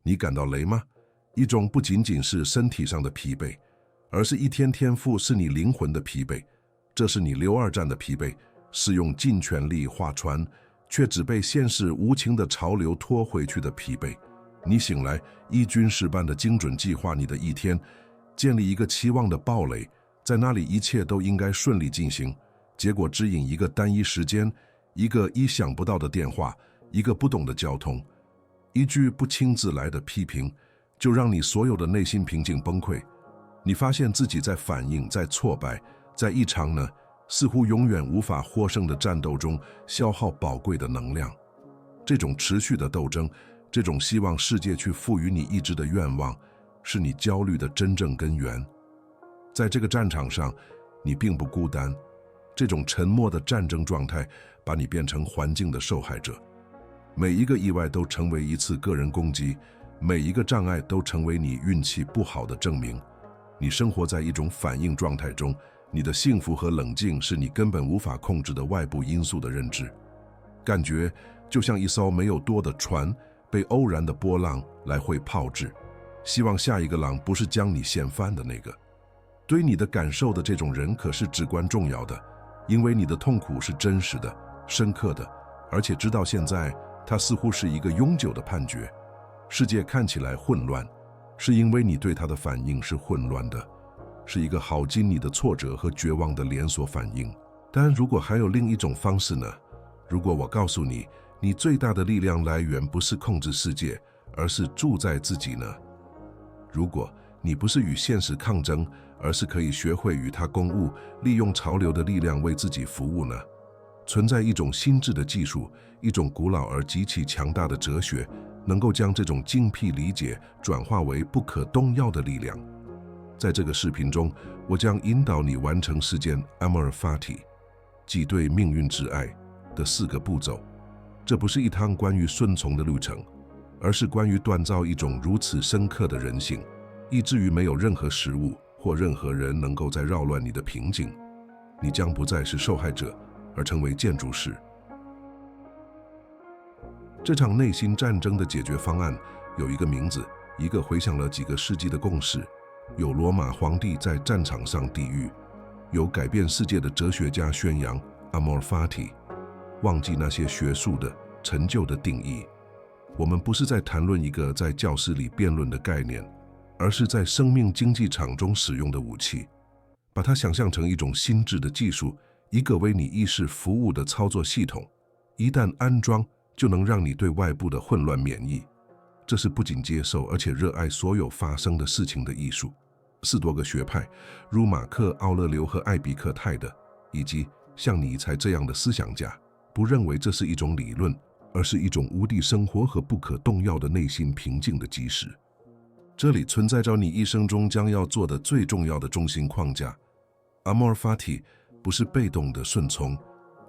你感到累吗？一种不仅仅是身体上的疲惫，而是一天天复是你灵魂的疲惫。这是你溜二战的疲惫，是用尽全力划船，却只被现实无情的潮流拖回去的疲惫。你醒来，依军事般的精准计划你的一天，建立一个期望的堡垒，在那里一切都应该顺利进行，结果只因一个单一时间，一个意想不到的电话，一个不懂的交通，一句不请自来的批评，就让你所有的内心平静崩溃。你发现自己在反应，在挫败，在一场似乎永远无法获胜的战斗中消耗宝贵的能量。这种持续的斗争，这种希望世界去赋予你意志的愿望，是你焦虑的真正根源。在这个战场上，你并不孤单。这种沉默的战争状态把你变成环境的受害者。每一个意外都成为一次个人攻击，每一个障碍都成为你运气不好的证明。你生活在一种反应状态中，你的幸福和冷静是你根本无法控制的外部因素的认知。感觉就像一艘没有舵的船，被偶然的波浪来回炮制，希望下一个浪不是将你掀翻的那个。对你的感受的这种人可是至关重要的，因为你的痛苦是真实的、深刻的，而且直到现在，它似乎是一个永久的判决。世界看起来混乱，是因为你对它的反应是混乱的，是一个耗尽你的挫折和绝望的连锁反应。但如果还有另一种方式呢？如果我告诉你，你最大的力量来源不是控制世界，而是住在自己呢？如果你不是与现实抗争，而是可以学会与它共舞，利用潮流的力量为自己服务呢？存在一种心智的技术，一种古老而极其强大的哲学，能够将这种精辟理解转化为不可动摇的力量。在这个视频中，我将引导你完成实践 Amor Fati， 即对命运之爱的4个步骤。这不是一趟关于顺从的路程，而是关于锻造一种如此深刻的人性，以至于没有任何事物或任何人能够再扰乱你的平静。你将不再是受害者，而成为建筑师。这场内心战争的解决方案有一个名字，一个回响了几个世纪的共识。有罗马皇帝在战场上地狱，有改变世界的哲学家宣扬 Amor Fati， 忘记那些学术的陈旧的定义。我们不是在谈论一个在教室里辩论的概念，而是在生命竞技场中使用的武器。把它想象成一种心智的技术，一个为你意识服务的操作系统，一旦安装，就能让你对外部的混乱免疫。这是不仅接受而且热爱所有发生的事情的艺术。4多个学派，如马克·奥勒留和艾比克泰的，以及像尼采这样的思想家，不认为这是一种理论，而是一种无地生活和不可动摇的内心平静的基石。这里存在着你一生中将要做的最重要的中心框架。Amor Fati 不是被动的顺从，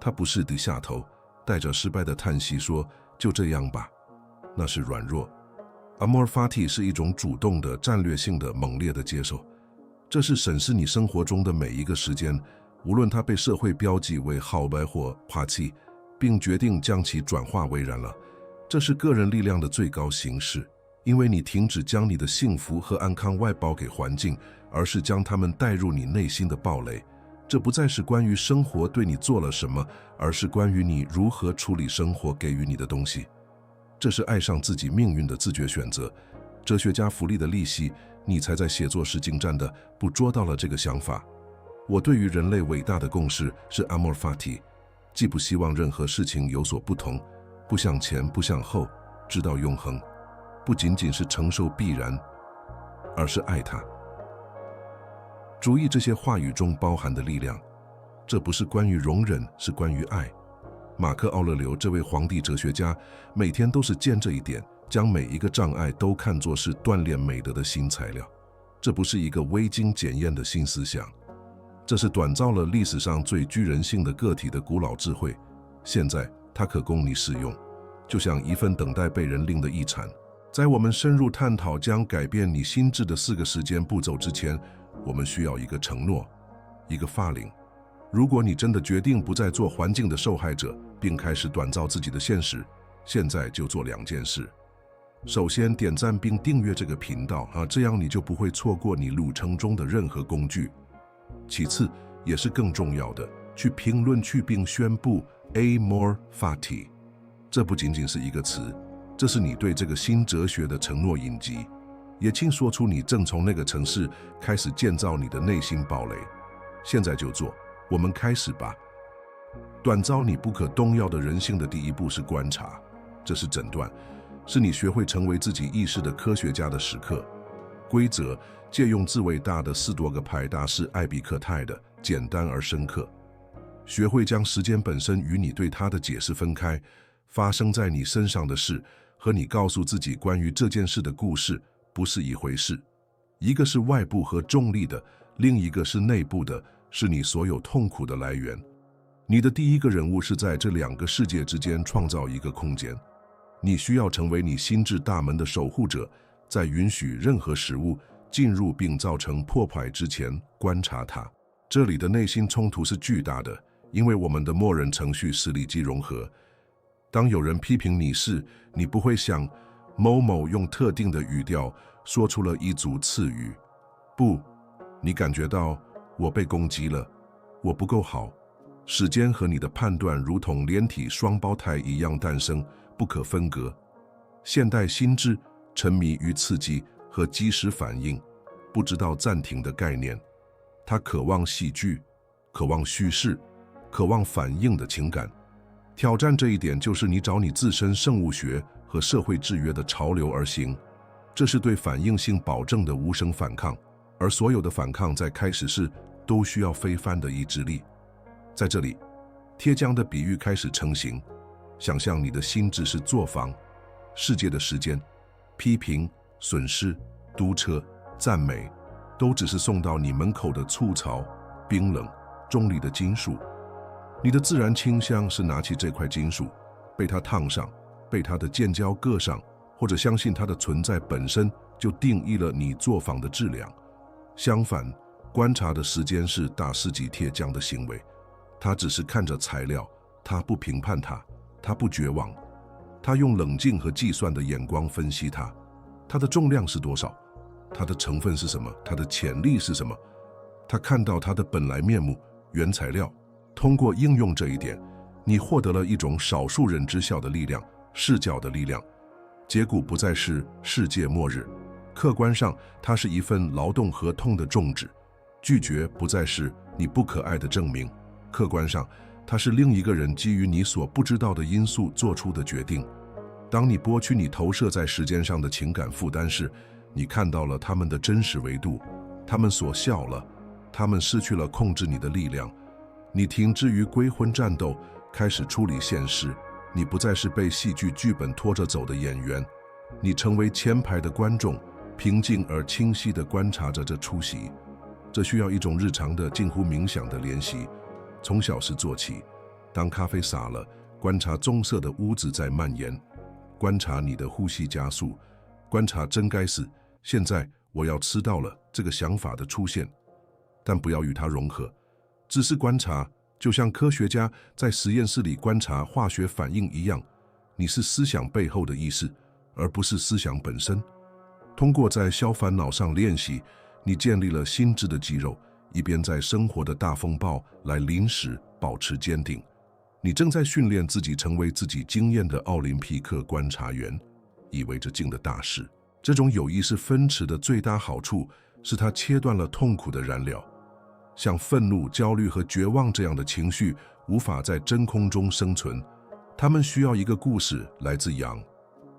它不是低下头，带着失败的叹息说就这样吧，那是软弱。Amor Fati 是一种主动的、战略性的、猛烈的接受。这是审视你生活中的每一个时间，无论它被社会标记为好白或滑稽，并决定将其转化为然了。这是个人力量的最高形式，因为你停止将你的幸福和安康外包给环境，而是将它们带入你内心的堡垒。这不再是关于生活对你做了什么，而是关于你如何处理生活给予你的东西。这是爱上自己命运的自觉选择。哲学家弗里德里希·尼采在写作时精湛地捕捉到了这个想法。我对于人类伟大的共识是 Amor Fati， 既不希望任何事情有所不同，不向前不向后，直到永恒。不仅仅是承受必然，而是爱它。注意这些话语中包含的力量，这不是关于容忍，是关于爱。马克·奥勒留这位皇帝哲学家每天都是见这一点，将每一个障碍都看作是锻炼美德的新材料。这不是一个未经检验的新思想，这是锻造了历史上最具人性的个体的古老智慧。现在它可供你使用，就像一份等待被人领的遗产。在我们深入探讨将改变你心智的4个时间步骤之前，我们需要一个承诺，一个发令。如果你真的决定不再做环境的受害者，并开始锻造自己的现实，现在就做2件事。首先点赞并订阅这个频道这样你就不会错过你路程中的任何工具。其次，也是更重要的，去评论区并宣布 Amor Fati。这不仅仅是一个词，这是你对这个新哲学的承诺印记。也请说出你正从那个城市开始建造你的内心堡垒。现在就做，我们开始吧。锻造你不可动摇的人性的第一步是观察，这是诊断，是你学会成为自己意识的科学家的时刻。规则借用自伟大的斯多葛派大师艾比克泰的简单而深刻。学会将时间本身与你对它的解释分开，发生在你身上的事和你告诉自己关于这件事的故事不是一回事。一个是外部和重力的，另一个是内部的，是你所有痛苦的来源。你的第一个任务是在这两个世界之间创造一个空间。你需要成为你心智大门的守护者，在允许任何事物进入并造成破坏之前，观察它。这里的内心冲突是巨大的，因为我们的默认程序是立即融合。当有人批评你时，你不会像某某用特定的语调说出了一组词语。不，你感觉到我被攻击了，我不够好。时间和你的判断如同连体双胞胎一样诞生，不可分割。现代心智沉迷于刺激和即时反应，不知道暂停的概念。它渴望戏剧，渴望叙事，渴望反应的情感。挑战这一点就是你找你自身生物学和社会制约的潮流而行。这是对反应性保证的无声反抗，而所有的反抗在开始时都需要非凡的意志力。在这里，铁匠的比喻开始成型。想象你的心智是作坊，世界的时间、批评、损失、督车、赞美，都只是送到你门口的粗糙、冰冷、中立的金属。你的自然倾向是拿起这块金属，被它烫上，被它的尖角割上，或者相信它的存在本身就定义了你作坊的质量。相反，观察的时间是大师级铁匠的行为。他只是看着材料，他不评判它，他不绝望，他用冷静和计算的眼光分析它。它的重量是多少？它的成分是什么？它的潜力是什么？他看到它的本来面目，原材料。通过应用这一点，你获得了一种少数人知晓的力量，视角的力量。结果不再是世界末日，客观上它是一份劳动合同的终止。拒绝不再是你不可爱的证明，客观上它是另一个人基于你所不知道的因素做出的决定。当你剥去你投射在时间上的情感负担时，你看到了他们的真实维度。他们所笑了，他们失去了控制你的力量。你停止于鬼魂战斗，开始处理现实。你不再是被戏剧剧本拖着走的演员，你成为前排的观众，平静而清晰地观察着这出戏。这需要一种日常的近乎冥想的练习，从小事做起。当咖啡洒了，观察棕色的污渍在蔓延，观察你的呼吸加速，观察真该死，现在我要吃到了这个想法的出现，但不要与它融合，只是观察，就像科学家在实验室里观察化学反应一样。你是思想背后的意识，而不是思想本身。通过在小烦恼上练习，你建立了心智的肌肉，以便在生活的大风暴来临时保持坚定。你正在训练自己成为自己经验的奥林匹克观察员，意味着静的大事。这种有意识分驰的最大好处是它切断了痛苦的燃料。像愤怒、焦虑和绝望这样的情绪无法在真空中生存，他们需要一个故事来自阳，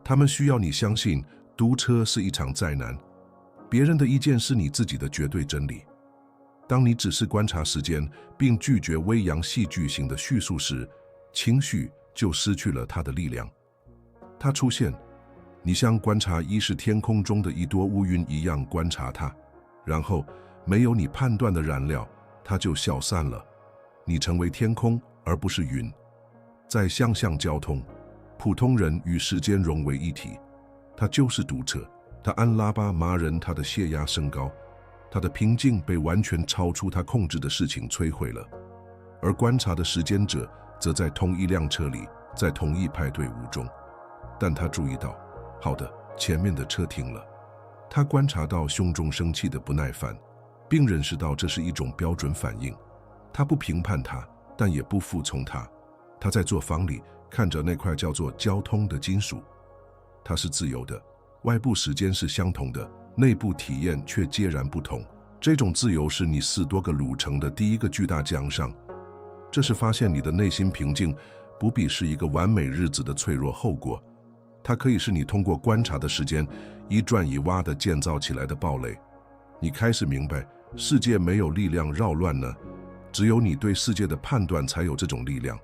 他们需要你相信堵车是一场灾难，别人的意见是你自己的绝对真理。当你只是观察时间，并拒绝微扬戏剧性的叙述时，情绪就失去了它的力量。它出现，你像观察意识天空中的一朵乌云一样观察它，然后没有你判断的燃料，它就消散了。你成为天空，而不是云。在向向交通，普通人与时间融为一体。他就是堵车，他按喇叭骂人，他的血压升高，他的平静被完全超出他控制的事情摧毁了。而观察的时间者则在同一辆车里，在同一派队伍中。但他注意到，好的，前面的车停了。他观察到胸中生气的不耐烦，并认识到这是一种标准反应。他不评判他，但也不服从他。他在作坊里看着那块叫做交通的金属，它是自由的，外部时间是相同的，内部体验却截然不同。这种自由是你4多个路程的第一个巨大奖赏。这是发现你的内心平静不必是一个完美日子的脆弱后果，它可以是你通过观察的时间一砖一瓦地建造起来的堡垒。你开始明白，世界没有力量扰乱呢，只有你对世界的判断才有这种力量。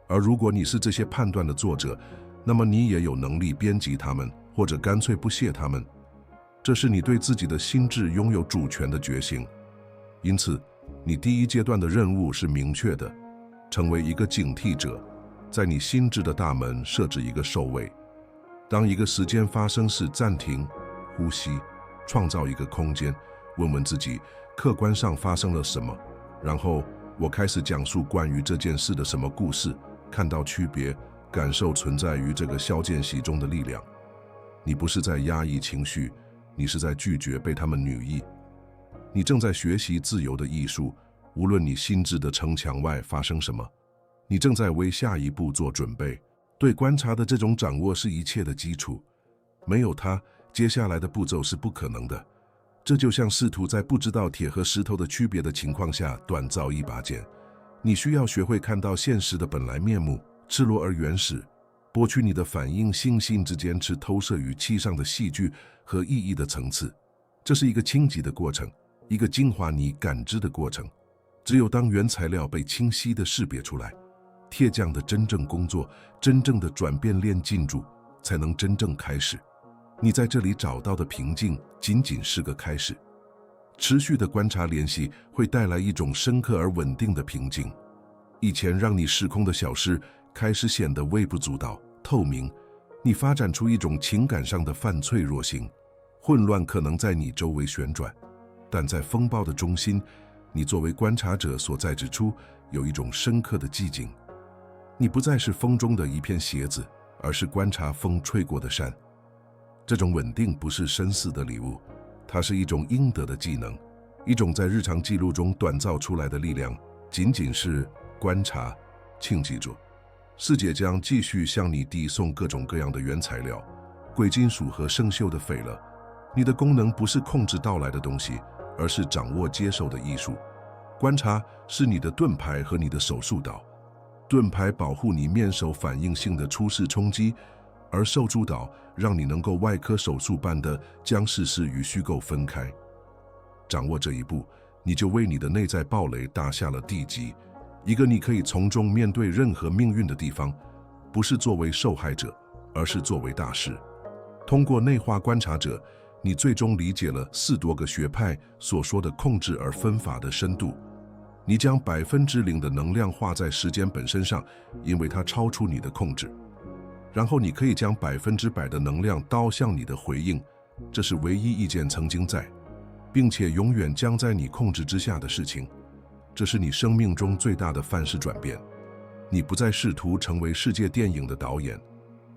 而如果你是这些判断的作者，那么你也有能力编辑它们，或者干脆不屑它们。这是你对自己的心智拥有主权的觉醒。因此，你第一阶段的任务是明确的，成为一个警惕者，在你心智的大门设置一个守卫。当一个时间发生时，暂停，呼吸，创造一个空间，问问自己客观上发生了什么，然后我开始讲述关于这件事的什么故事，看到区别，感受存在于这个消间隙中的力量。你不是在压抑情绪，你是在拒绝被他们奴役。你正在学习自由的艺术，无论你心智的城墙外发生什么，你正在为下一步做准备。对观察的这种掌握是一切的基础，没有它，接下来的步骤是不可能的。这就像试图在不知道铁和石头的区别的情况下锻造一把剑。你需要学会看到现实的本来面目，赤裸而原始，剥去你的反应星星之间只投射于漆上的戏剧和意义的层次。这是一个清洁的过程，一个净化你感知的过程。只有当原材料被清晰地识别出来，铁匠的真正工作，真正的转变链进驻，才能真正开始。你在这里找到的平静仅仅是个开始。持续的观察联系会带来一种深刻而稳定的平静。以前让你失控的小事开始显得微不足道、透明。你发展出一种情感上的泛脆弱性，混乱可能在你周围旋转，但在风暴的中心，你作为观察者所在之处有一种深刻的寂静。你不再是风中的一片鞋子，而是观察风吹过的山。这种稳定不是绅士的礼物，它是一种应得的技能，一种在日常记录中锻造出来的力量。仅仅是观察，请记住，世界将继续向你递送各种各样的原材料，贵金属和生锈的废了。你的功能不是控制到来的东西，而是掌握接受的艺术。观察是你的盾牌和你的手术刀。盾牌保护你面手反应性的初始冲击，而手术刀让你能够外科手术般的将事实与虚构分开。掌握这一步，你就为你的内在堡垒打下了地基，一个你可以从中面对任何命运的地方，不是作为受害者，而是作为大师。通过内化观察者，你最终理解了4多个学派所说的控制而分法的深度。你将0%的能量花在时间本身上，因为它超出你的控制。然后你可以将100%的能量导向你的回应，这是唯一一件曾经在，并且永远将在你控制之下的事情。这是你生命中最大的范式转变。你不再试图成为世界电影的导演，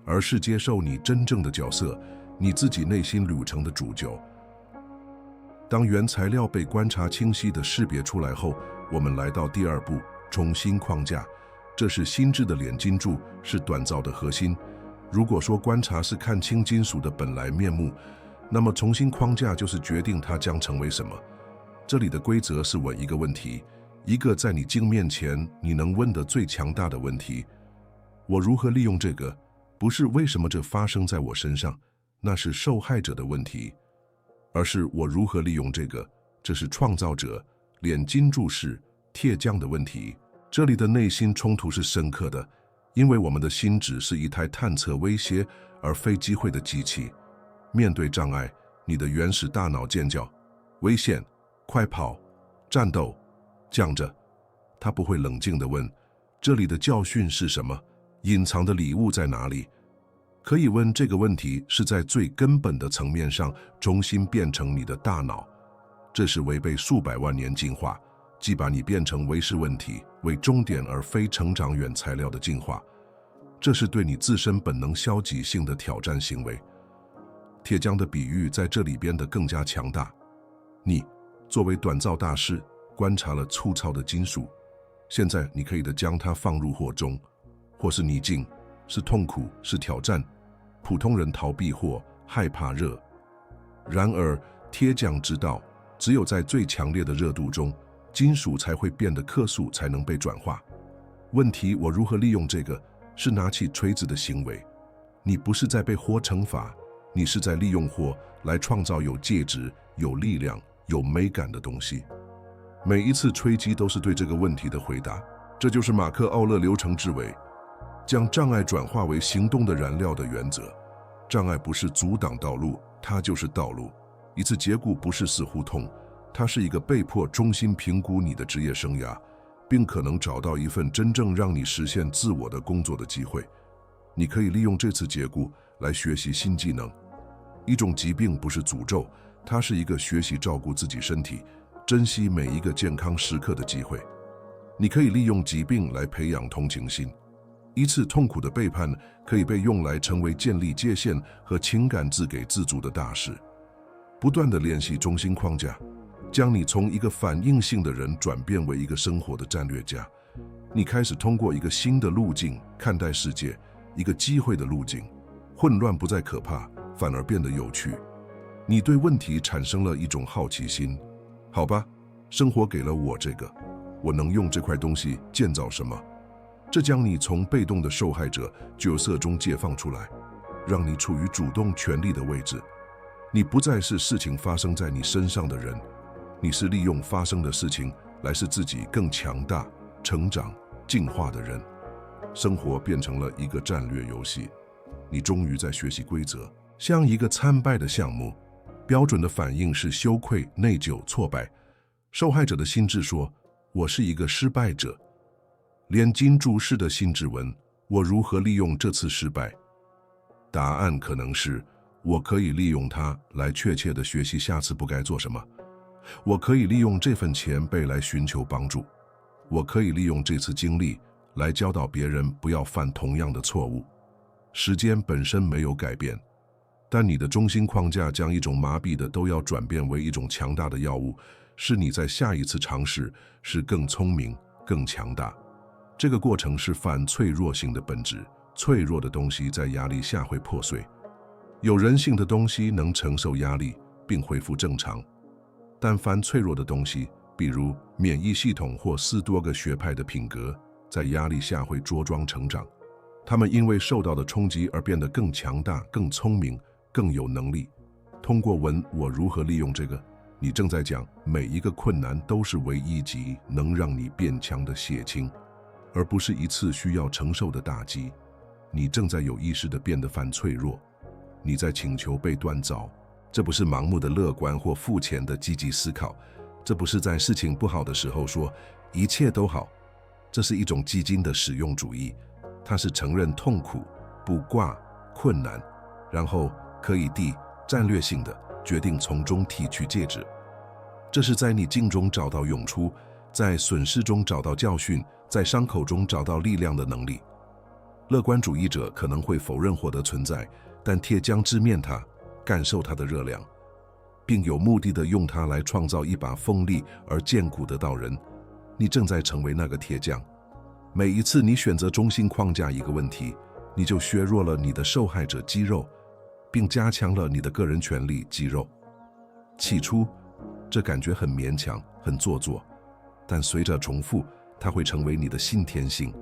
而是接受你真正的角色，你自己内心旅程的主角。当原材料被观察清晰地识别出来后，我们来到第2步，重新框架。这是心智的炼金术，是锻造的核心。如果说观察是看清金属的本来面目，那么重新框架就是决定它将成为什么。这里的规则是问一个问题，一个在你镜面前你能问的最强大的问题：我如何利用这个？不是为什么这发生在我身上，那是受害者的问题，而是我如何利用这个，这是创造者、炼金术士、铁匠的问题。这里的内心冲突是深刻的，因为我们的心只是一台探测威胁而非机会的机器。面对障碍，你的原始大脑尖叫：危险，快跑，战斗，犟着。他不会冷静地问：这里的教训是什么？隐藏的礼物在哪里？可以问这个问题是在最根本的层面上重新变成你的大脑。这是违背数百万年进化，即把你变成为是问题为终点而非成长原材料的进化。这是对你自身本能消极性的挑战行为。铁匠的比喻在这里变得更加强大。你作为锻造大师，观察了粗糙的金属，现在你可以将它放入火中，或是逆境，是痛苦，是挑战，普通人逃避或害怕热。然而，铁匠知道，只有在最强烈的热度中，金属才会变得克数，才能被转化。问题，我如何利用这个？是拿起锤子的行为。你不是在被火惩罚，你是在利用火来创造有介质、有力量、有美感的东西。每一次锤击都是对这个问题的回答。这就是马克·奥勒流程之尾，将障碍转化为行动的燃料的原则。障碍不是阻挡道路，它就是道路。一次结果不是死胡同，它是一个被迫重新评估你的职业生涯，并可能找到一份真正让你实现自我的工作的机会。你可以利用这次结果来学习新技能。一种疾病不是诅咒，它是一个学习照顾自己身体、珍惜每一个健康时刻的机会。你可以利用疾病来培养同情心。一次痛苦的背叛可以被用来成为建立界限和情感自给自足的大事。不断地练习中心框架，将你从一个反应性的人转变为一个生活的战略家。你开始通过一个新的路径看待世界，一个机会的路径。混乱不再可怕，反而变得有趣。你对问题产生了一种好奇心。好吧，生活给了我这个，我能用这块东西建造什么？这将你从被动的受害者角色中解放出来，让你处于主动权力的位置。你不再是事情发生在你身上的人，你是利用发生的事情来使自己更强大、成长、进化的人。生活变成了一个战略游戏，你终于在学习规则，像一个参败的项目。标准的反应是羞愧、内疚、挫败。受害者的心智说：“我是一个失败者。”炼金术士的心智问：“我如何利用这次失败？”答案可能是：我可以利用它来确切地学习下次不该做什么。我可以利用这份前辈来寻求帮助。我可以利用这次经历来教导别人不要犯同样的错误。时间本身没有改变，但你的中心框架将一种麻痹的都要转变为一种强大的药物，使你在下一次尝试是更聪明、更强大。这个过程是反脆弱性的本质。脆弱的东西在压力下会破碎。有人性的东西能承受压力并恢复正常，但凡脆弱的东西，比如免疫系统或多个学派的品格，在压力下会茁壮成长。他们因为受到的冲击而变得更强大、更聪明、更有能力。通过问我如何利用这个，你正在讲每一个困难都是唯一级能让你变强的血清，而不是一次需要承受的打击。你正在有意识地变得反脆弱。你在请求被锻造，这不是盲目的乐观或肤浅的积极思考，这不是在事情不好的时候说一切都好，这是一种激进的使用主义。它是承认痛苦、不挂、困难，然后可以战略性的决定从中提取介质。这是在逆境中找到涌出，在损失中找到教训，在伤口中找到力量的能力。乐观主义者可能会否认火的存在，但铁匠直面它，感受它的热量，并有目的地用它来创造一把锋利而坚固的刀刃。你正在成为那个铁匠。每一次你选择中心框架一个问题，你就削弱了你的受害者肌肉，并加强了你的个人权利肌肉。起初，这感觉很勉强、很做作，但随着重复，它会成为你的新天性。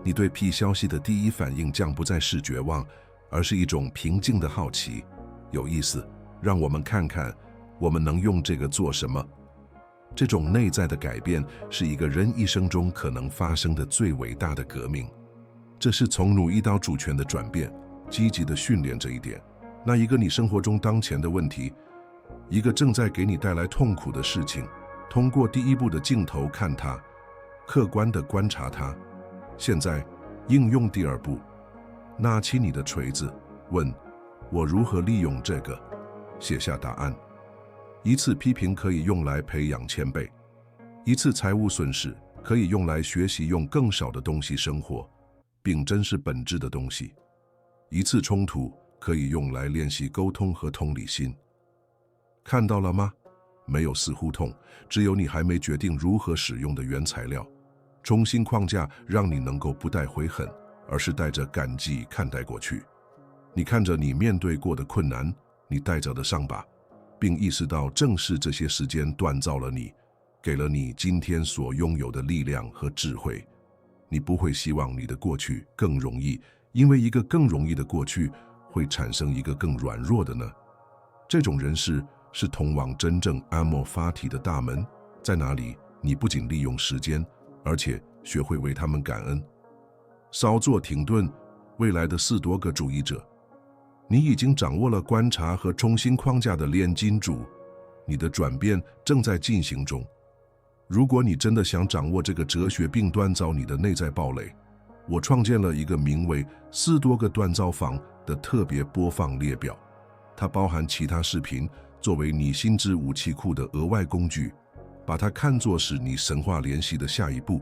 你对屁消息的第一反应将不再是绝望，而是一种平静的好奇。有意思，让我们看看我们能用这个做什么。这种内在的改变是一个人一生中可能发生的最伟大的革命。这是从奴役到主权的转变，积极地训练这一点。那一个你生活中当前的问题，一个正在给你带来痛苦的事情，通过第一步的镜头看它，客观地观察它。现在应用第二步，拿起你的锤子，问我如何利用这个，写下答案。一次批评可以用来培养谦卑，一次财务损失可以用来学习用更少的东西生活，并珍视本质的东西。一次冲突可以用来练习沟通和同理心。看到了吗？没有死胡同，只有你还没决定如何使用的原材料。中心框架让你能够不带悔恨，而是带着感激看待过去。你看着你面对过的困难，你带着的伤疤，并意识到正是这些时间锻造了你，给了你今天所拥有的力量和智慧。你不会希望你的过去更容易，因为一个更容易的过去会产生一个更软弱的呢？这种人事是通往真正阿莫法体的大门，在哪里？你不仅利用时间，而且学会为他们感恩。稍作停顿，未来的4多个主义者，你已经掌握了观察和重新框架的炼金术，你的转变正在进行中。如果你真的想掌握这个哲学并锻造你的内在堡垒，我创建了一个名为4多个锻造坊的特别播放列表，它包含其他视频作为你心智武器库的额外工具，把它看作是你神话联系的下一步。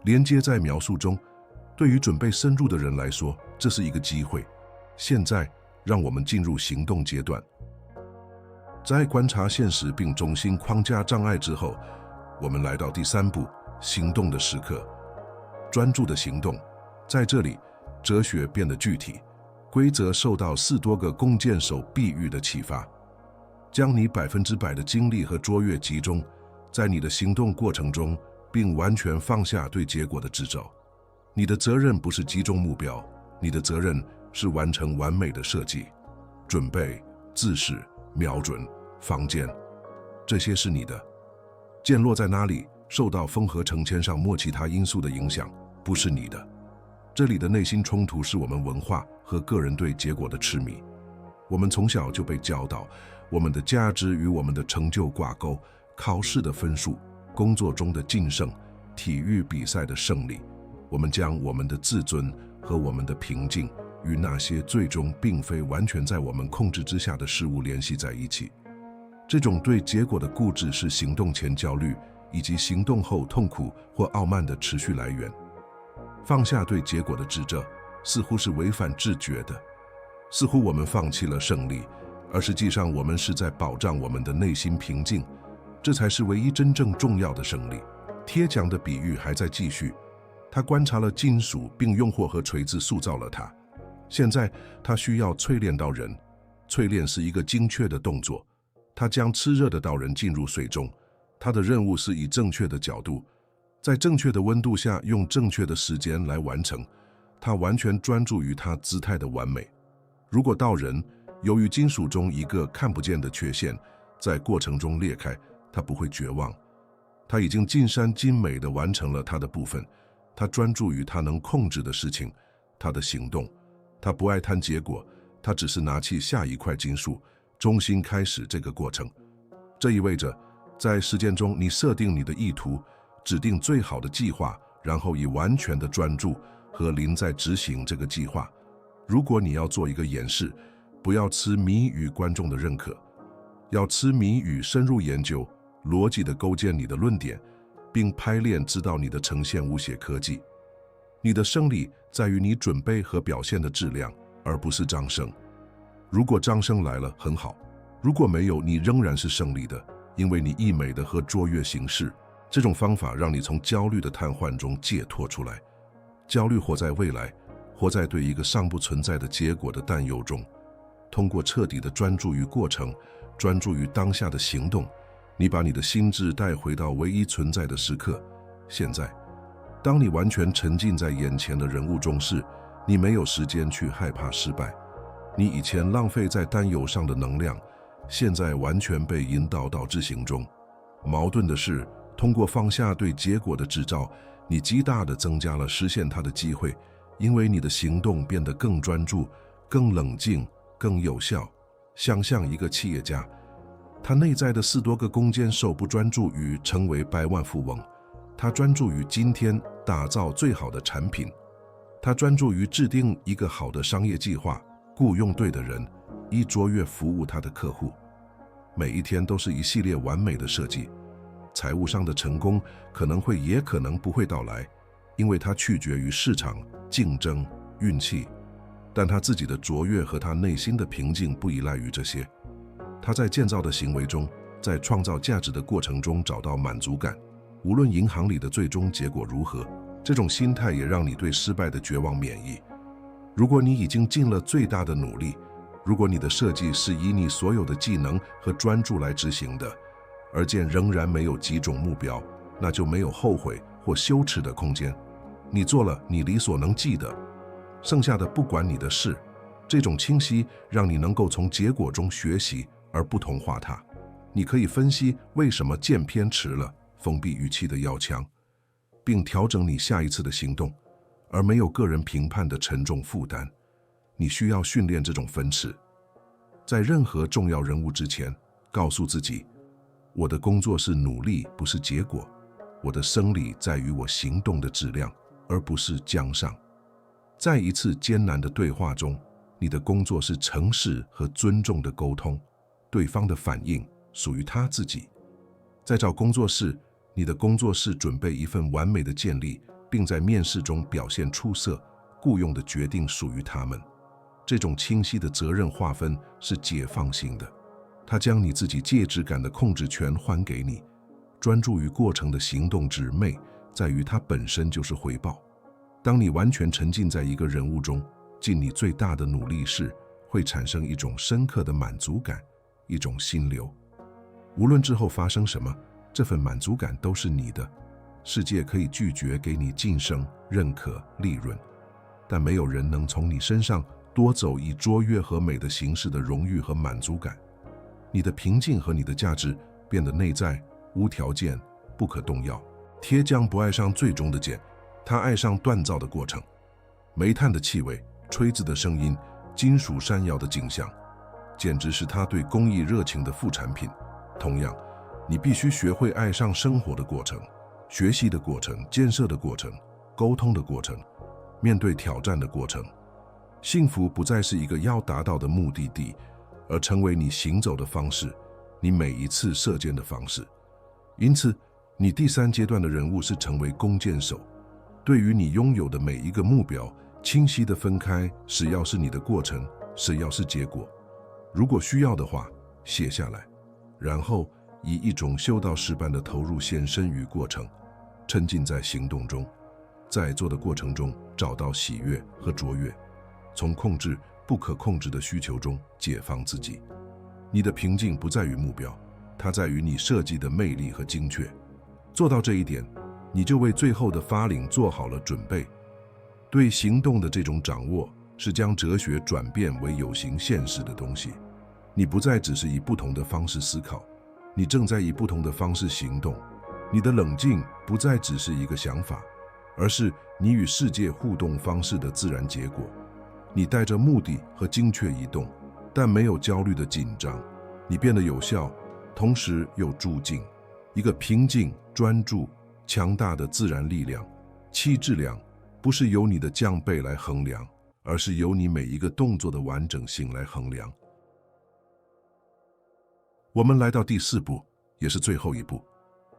连接在描述中，对于准备深入的人来说，这是一个机会。现在，让我们进入行动阶段。在观察现实并中心框架障碍之后，我们来到第3步，行动的时刻。专注的行动，在这里，哲学变得具体，规则受到4多个弓箭手比喻的启发。将你100%的精力和卓越集中在你的行动过程中，并完全放下对结果的执着。你的责任不是击中目标，你的责任是完成完美的设计。准备、自视、瞄准、防箭，这些是你的。箭落在哪里，受到风和成千上其他因素的影响，不是你的。这里的内心冲突是我们文化和个人对结果的痴迷。我们从小就被教导，我们的价值与我们的成就挂钩，考试的分数，工作中的晋升，体育比赛的胜利。我们将我们的自尊和我们的平静与那些最终并非完全在我们控制之下的事物联系在一起。这种对结果的固执是行动前焦虑以及行动后痛苦或傲慢的持续来源。放下对结果的执着，似乎是违反自觉的，似乎我们放弃了胜利，而实际上我们是在保障我们的内心平静，这才是唯一真正重要的胜利。贴奖的比喻还在继续，他观察了金属并用火和锤子塑造了它，现在他需要淬炼刀人。淬炼是一个精确的动作，他将炽热的刀人进入水中，他的任务是以正确的角度，在正确的温度下用正确的时间来完成。他完全专注于他姿态的完美。如果刀人由于金属中一个看不见的缺陷在过程中裂开，他不会绝望。他已经尽善尽美地完成了他的部分，他专注于他能控制的事情，他的行动。他不爱谈结果，他只是拿起下一块金属，重新开始这个过程。这意味着，在实践中你设定你的意图，指定最好的计划，然后以完全的专注和临在执行这个计划。如果你要做一个演示，不要痴迷于观众的认可，要痴迷于深入研究，逻辑地构建你的论点，并拍练知道你的呈现无懈可击。你的胜利在于你准备和表现的质量，而不是掌声。如果掌声来了，很好；如果没有，你仍然是胜利的，因为你溢美的和卓越行事。这种方法让你从焦虑的瘫痪中解脱出来。焦虑活在未来，活在对一个尚不存在的结果的担忧中。通过彻底的专注于过程，专注于当下的行动，你把你的心智带回到唯一存在的时刻。现在，当你完全沉浸在眼前的人物中时，你没有时间去害怕失败。你以前浪费在担忧上的能量，现在完全被引导到执行中。矛盾的是，通过放下对结果的执照，你极大地增加了实现它的机会，因为你的行动变得更专注、更冷静、更有效。想象一个企业家，他内在的4多个弓箭手不专注于成为百万富翁，他专注于今天打造最好的产品，他专注于制定一个好的商业计划，雇佣对的人，以卓越服务他的客户。每一天都是一系列完美的设计。财务上的成功可能会也可能不会到来，因为它取决于市场、竞争、运气。但他自己的卓越和他内心的平静不依赖于这些。他在建造的行为中，在创造价值的过程中找到满足感，无论银行里的最终结果如何，这种心态也让你对失败的绝望免疫。如果你已经尽了最大的努力，如果你的设计是以你所有的技能和专注来执行的，而见仍然没有几种目标，那就没有后悔或羞耻的空间。你做了你力所能及的，剩下的不关你的事。这种清晰让你能够从结果中学习，而不同化它。你可以分析为什么渐偏迟了，封闭语气的要强，并调整你下一次的行动，而没有个人评判的沉重负担。你需要训练这种分尺。在任何重要任务之前，告诉自己，我的工作是努力，不是结果。我的胜利在于我行动的质量，而不是奖赏。在一次艰难的对话中，你的工作是诚实和尊重的沟通，对方的反应属于他自己。在找工作时，你的工作是准备一份完美的简历，并在面试中表现出色，雇佣的决定属于他们。这种清晰的责任划分是解放性的，它将你自己介质感的控制权还给你。专注于过程的行动之美，在于它本身就是回报。当你完全沉浸在一个人物中，尽你最大的努力时，会产生一种深刻的满足感，一种心流。无论之后发生什么，这份满足感都是你的。世界可以拒绝给你晋升、认可、利润，但没有人能从你身上夺走以卓越和美的形式的荣誉和满足感。你的平静和你的价值变得内在、无条件、不可动摇。铁匠不爱上最终的剑，他爱上锻造的过程。煤炭的气味、锤子的声音、金属闪耀的景象，简直是他对工艺热情的副产品。同样，你必须学会爱上生活的过程、学习的过程、建设的过程、沟通的过程、面对挑战的过程。幸福不再是一个要达到的目的地，而成为你行走的方式，你每一次射箭的方式。因此，你第三阶段的人物是成为弓箭手。对于你拥有的每一个目标，清晰地分开，谁要是你的过程，谁要是结果。如果需要的话，写下来，然后以一种修道士般的投入献身于过程，沉浸在行动中，在做的过程中找到喜悦和卓越，从控制不可控制的需求中解放自己。你的平静不在于目标，它在于你设计的魅力和精确。做到这一点，你就为最后的发领做好了准备。对行动的这种掌握，是将哲学转变为有形现实的东西。你不再只是以不同的方式思考，你正在以不同的方式行动。你的冷静不再只是一个想法，而是你与世界互动方式的自然结果。你带着目的和精确移动，但没有焦虑的紧张。你变得有效，同时又助进。一个平静、专注、强大的自然力量。其质量不是由你的降倍来衡量，而是由你每一个动作的完整性来衡量。我们来到第4步，也是最后一步，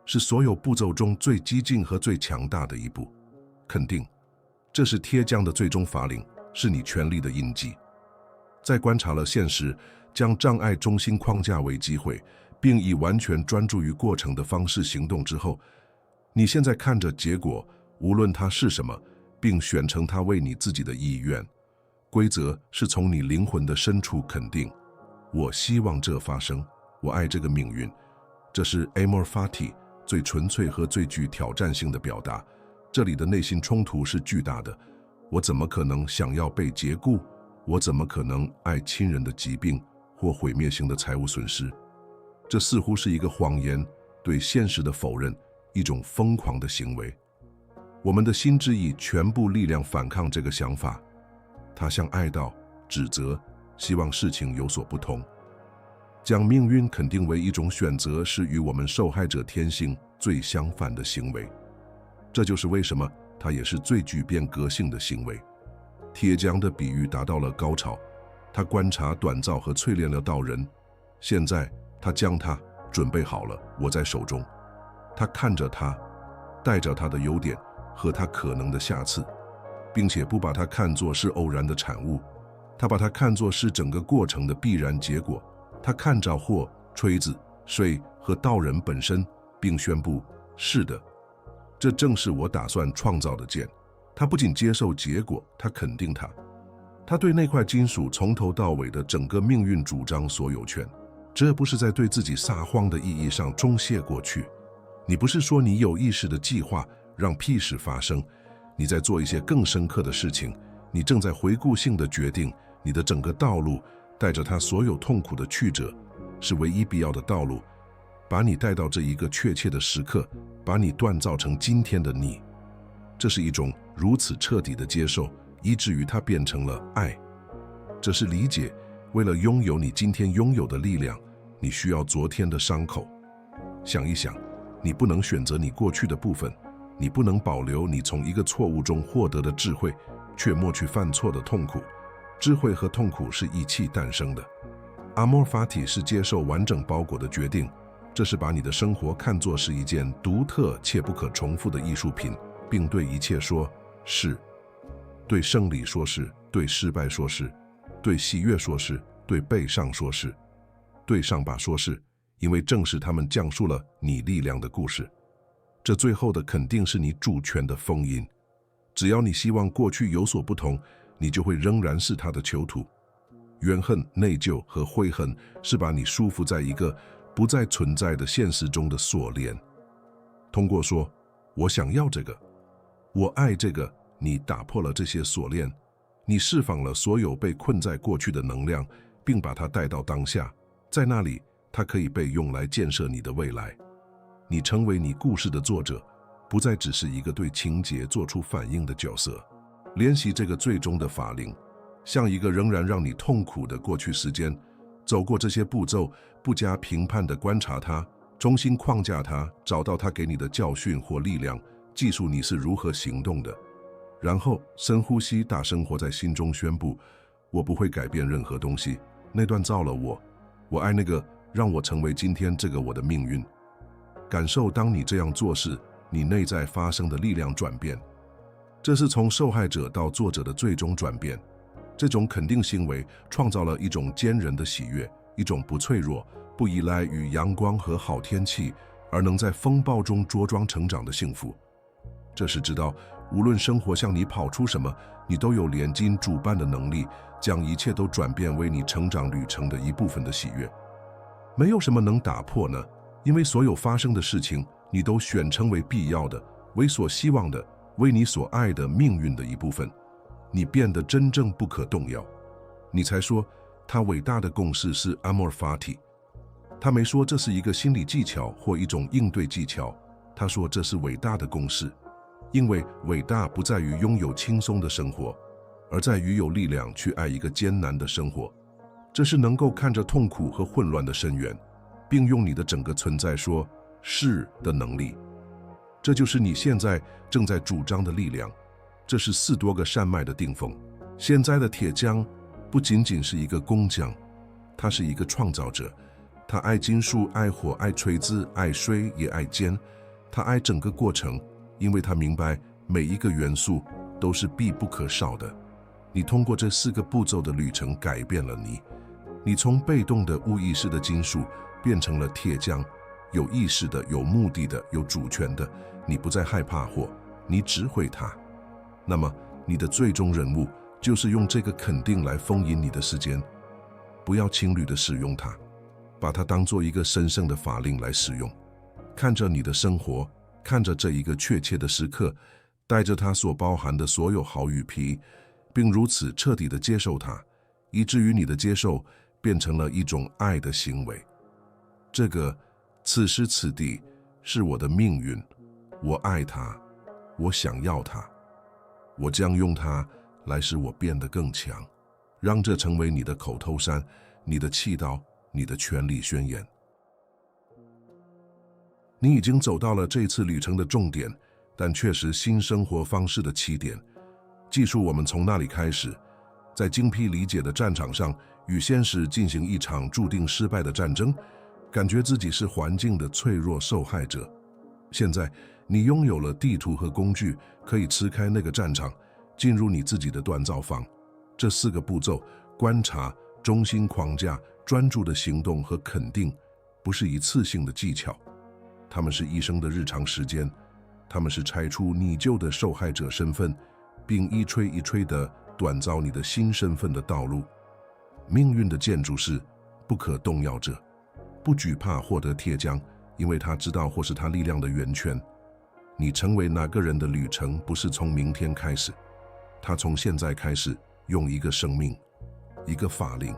是所有步骤中最激进和最强大的一步。肯定，这是铁匠的最终法领，是你权力的印记。在观察了现实，将障碍中心框架为机会，并以完全专注于过程的方式行动之后，你现在看着结果，无论它是什么，并选成它为你自己的意愿。规则是从你灵魂的深处肯定，我希望这发生，我爱这个命运。这是 Amor Fati 最纯粹和最具挑战性的表达。这里的内心冲突是巨大的。我怎么可能想要被解雇？我怎么可能爱亲人的疾病或毁灭性的财务损失？这似乎是一个谎言，对现实的否认，一种疯狂的行为。我们的心智以全部力量反抗这个想法，它像哀悼、指责，希望事情有所不同。将命运肯定为一种选择，是与我们受害者天性最相反的行为。这就是为什么它也是最具变革性的行为。铁匠的比喻达到了高潮，他观察、锻造和淬炼了道人，现在他将它准备好了，握在手中。他看着它，带着它的优点和它可能的瑕疵，并且不把它看作是偶然的产物，他把它看作是整个过程的必然结果。他看着火、锤子、水和道人本身，并宣布：是的，这正是我打算创造的剑。他不仅接受结果，他肯定它。他对那块金属从头到尾的整个命运主张所有权。这不是在对自己撒谎的意义上终谢过去。你不是说你有意识的计划让屁事发生，你在做一些更深刻的事情。你正在回顾性的决定你的整个道路，带着它所有痛苦的曲折，是唯一必要的道路，把你带到这一个确切的时刻，把你锻造成今天的你。这是一种如此彻底的接受，以至于它变成了爱。这是理解，为了拥有你今天拥有的力量，你需要昨天的伤口。想一想，你不能选择你过去的部分，你不能保留你从一个错误中获得的智慧，却抹去犯错的痛苦。智慧和痛苦是一气诞生的。Amor Fati 是接受完整包裹的决定，这是把你的生活看作是一件独特且不可重复的艺术品，并对一切说是。对胜利说是，对失败说是，对喜悦说是，对悲伤说是，对伤疤说是，因为正是他们讲述了你力量的故事。这最后的肯定是你主权的封印。只要你希望过去有所不同，你就会仍然是他的囚徒。怨恨、内疚和悔恨是把你束缚在一个不再存在的现实中的锁链。通过说我想要这个，我爱这个，你打破了这些锁链，你释放了所有被困在过去的能量，并把它带到当下，在那里它可以被用来建设你的未来。你成为你故事的作者，不再只是一个对情节做出反应的角色。练习这个最终的法令，像一个仍然让你痛苦的过去时间，走过这些步骤，不加评判地观察它，重新框架它，找到它给你的教训或力量，记述你是如何行动的。然后深呼吸，大声活在心中宣布：我不会改变任何东西，那段造了我，我爱那个让我成为今天这个我的命运。感受当你这样做时，你内在发生的力量转变。这是从受害者到作者的最终转变。这种肯定行为创造了一种坚韧的喜悦，一种不脆弱、不依赖于阳光和好天气，而能在风暴中茁壮成长的幸福。这是知道，无论生活向你跑出什么，你都有连金主办的能力，将一切都转变为你成长旅程的一部分的喜悦。没有什么能打破呢？因为所有发生的事情，你都选成为必要的，为所希望的，为你所爱的命运的一部分。你变得真正不可动摇。你才说他伟大的共识是 Amor Fati。他没说这是一个心理技巧或一种应对技巧，他说这是伟大的共识。因为伟大不在于拥有轻松的生活，而在于有力量去爱一个艰难的生活。这是能够看着痛苦和混乱的深渊，并用你的整个存在说是的能力。这就是你现在正在主张的力量。这是4多个山脉的顶峰。现在的铁匠不仅仅是一个工匠，他是一个创造者。他爱金属，爱火，爱锤子，爱水，也爱剑。他爱整个过程，因为他明白每一个元素都是必不可少的。你通过这4个步骤的旅程改变了你。你从被动的无意识的金属变成了铁匠，有意识的、有目的的、有主权的。你不再害怕火，你只会它。那么你的最终任务就是用这个肯定来封印你的时间。不要轻率地使用它，把它当作一个神圣的法令来使用。看着你的生活，看着这一个确切的时刻，带着它所包含的所有好与皮，并如此彻底地接受它，以至于你的接受变成了一种爱的行为。这个此时此地是我的命运，我爱它，我想要它，我将用它来使我变得更强。让这成为你的口头禅，你的祈祷，你的权利宣言。你已经走到了这次旅程的重点，但却是新生活方式的起点。记述我们从那里开始，在精辟理解的战场上与现实进行一场注定失败的战争，感觉自己是环境的脆弱受害者。现在你拥有了地图和工具，可以吃开那个战场，进入你自己的锻造房。这4个步骤观察、中心框架、专注的行动和肯定，不是一次性的技巧，他们是一生的日常时间，他们是拆除你旧的受害者身份，并一锤一锤地锻造你的新身份的道路。命运的建筑是不可动摇者，不惧怕获得铁匠，因为他知道或是他力量的源泉。你成为那个人的旅程不是从明天开始，他从现在开始，用一个生命，一个法令。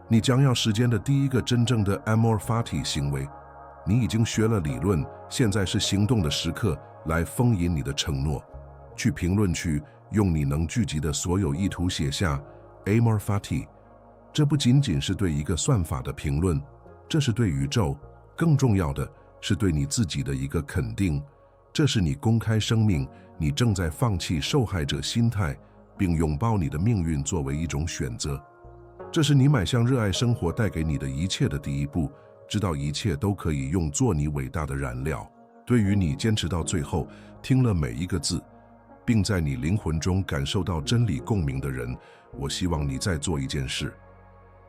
你将要实践的第一个真正的 Amor Fati 行为，你已经学了理论，现在是行动的时刻，来封印你的承诺。去评论区用你能聚集的所有意图写下 Amor Fati。这不仅仅是对一个算法的评论，这是对宇宙，更重要的是对你自己的一个肯定。这是你公开声明，你正在放弃受害者心态，并拥抱你的命运作为一种选择。这是你迈向热爱生活带给你的一切的第一步，知道一切都可以用作你伟大的燃料。对于你坚持到最后，听了每一个字，并在你灵魂中感受到真理共鸣的人，我希望你再做一件事，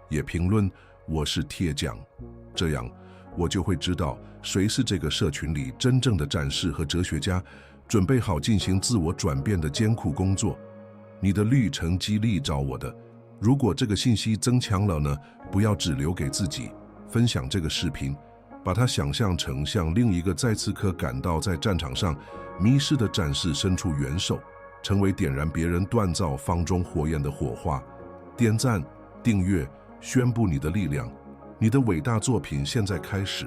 也评论我是铁匠，这样我就会知道谁是这个社群里真正的战士和哲学家，准备好进行自我转变的艰苦工作。你的旅程激励着我的。如果这个信息增强了呢，不要只留给自己，分享这个视频，把它想象成向另一个在此刻感到在战场上迷失的战士伸出援手，成为点燃别人锻造方中火焰的火花。点赞、订阅，宣布你的力量，你的伟大作品现在开始。